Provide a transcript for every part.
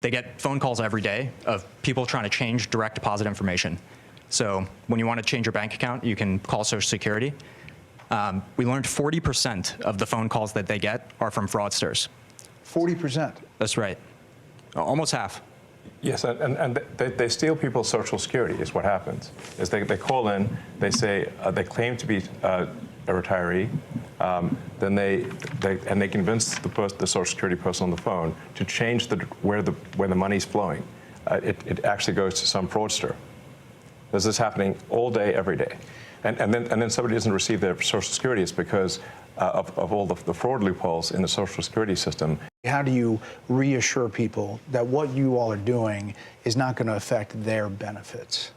They get phone calls every day of people trying to change direct deposit information. So when you want to change your bank account, you can call Social Security. We learned 40% of the phone calls that they get are from fraudsters. 40%? That's right. Almost half. Yes, and they steal people's Social Security is what happens. Is they call in, they say, they claim to be a retiree, then they convince the Social Security person on the phone to change where the money's flowing. It actually goes to some fraudster. This is happening all day, every day. And then somebody doesn't receive their Social Security. It's because of all the fraud loopholes in the Social Security system. How do you reassure people that what you all are doing is not going to affect their benefits?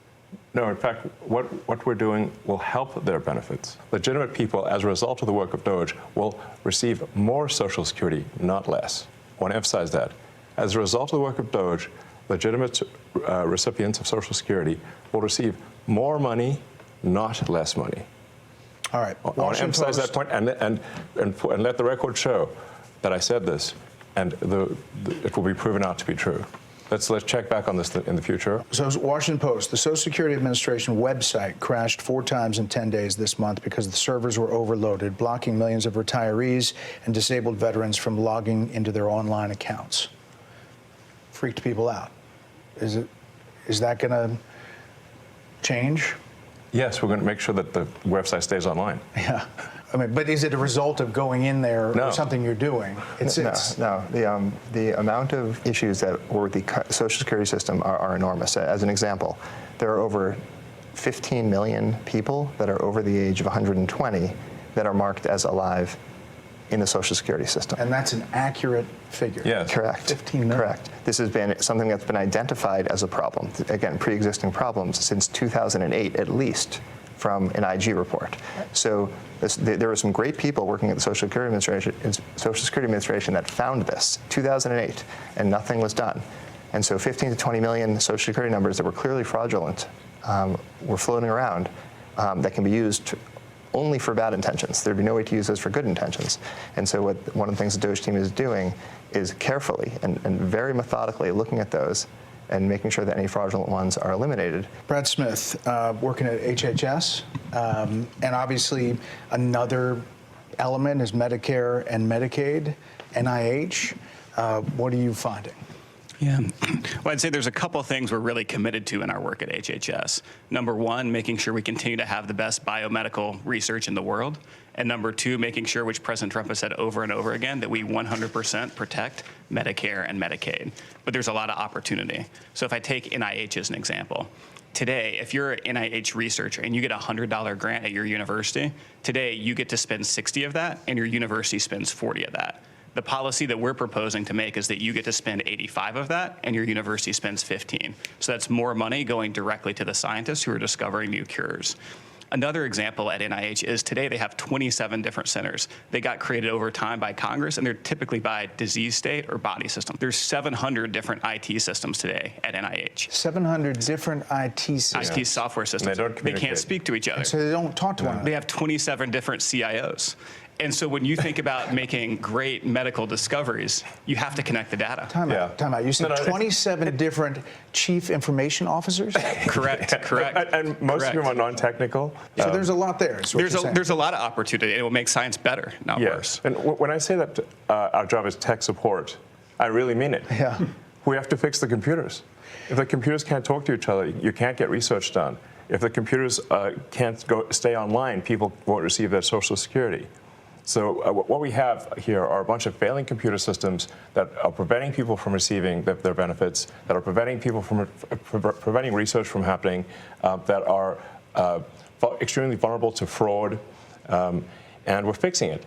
No, in fact, what we're doing will help their benefits. Legitimate people, as a result of the work of Doge, will receive more Social Security, not less. I want to emphasize that. As a result of the work of Doge, legitimate recipients of Social Security will receive more money, not less money. All right. I want to emphasize that point and let the record show that I said this, and it will be proven out to be true. Let's check back on this in the future. So, Washington Post, the Social Security Administration website crashed 4 times in 10 days this month because the servers were overloaded, blocking millions of retirees and disabled veterans from logging into their online accounts. Freaked people out. Is that going to change? Yes, we're going to make sure that the website stays online. Yeah. I mean, but is it a result of going in there or something you're doing? No. The amount of issues that were with the Social Security system are enormous. As an example, there are over 15 million people that are over the age of 120 that are marked as alive in the Social Security system. And that's an accurate figure. Yes. Correct. 15 million. Correct. This has been something that's been identified as a problem. Again, pre-existing problems since 2008 at least, from an IG report. So there were some great people working at the Social Security Administration that found this, 2008, and nothing was done. And so 15 to 20 million Social Security numbers that were clearly fraudulent were floating around that can be used only for bad intentions. There'd be no way to use those for good intentions. And so one of the things the Doge team is doing is carefully and very methodically looking at those and making sure that any fraudulent ones are eliminated. Brad Smith, working at HHS, and obviously another element is Medicare and Medicaid, NIH. What are you finding? Yeah, well, I'd say there's a couple of things we're really committed to in our work at HHS. Number one, making sure we continue to have the best biomedical research in the world. And number two, making sure, which President Trump has said over and over again, that we 100% protect Medicare and Medicaid. But there's a lot of opportunity. So if I take NIH as an example, today, if you're an NIH researcher and you get a $100 grant at your university, today you get to spend 60 of that and your university spends 40 of that. The policy that we're proposing to make is that you get to spend 85 of that and your university spends 15. So that's more money going directly to the scientists who are discovering new cures. Another example at NIH is today they have 27 different centers. They got created over time by Congress, and they're typically by disease state or body system. There's 700 different IT systems today at NIH. 700 different IT systems. IT software systems. They can't speak to each other. And so they don't talk to one another. They have 27 different CIOs. And so when you think about making great medical discoveries, you have to connect the data. Time out. You said 27 different chief information officers? Correct. And most of them are non-technical. So there's a lot there. There's a lot of opportunity. It will make science better, not worse. And when I say that our job is tech support, I really mean it. Yeah. We have to fix the computers. If the computers can't talk to each other, you can't get research done. If the computers can't stay online, people won't receive their Social Security. So what we have here are a bunch of failing computer systems that are preventing people from receiving their benefits, that are preventing people from preventing research from happening, that are extremely vulnerable to fraud, and we're fixing it.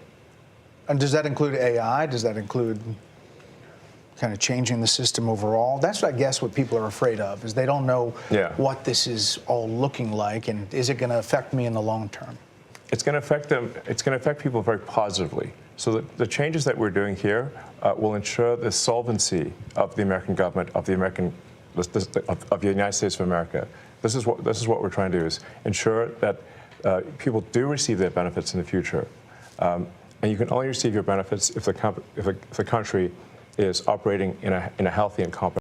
And does that include AI? Does that include kind of changing the system overall? That's, I guess, what people are afraid of, is they don't know what this is all looking like, and is it going to affect me in the long term? It's going to affect them. It's going to affect people very positively. So the changes that we're doing here will ensure the solvency of the American government, of the United States of America. This is what we're trying to do: is ensure that people do receive their benefits in the future, and you can only receive your benefits if the country is operating in a healthy and competent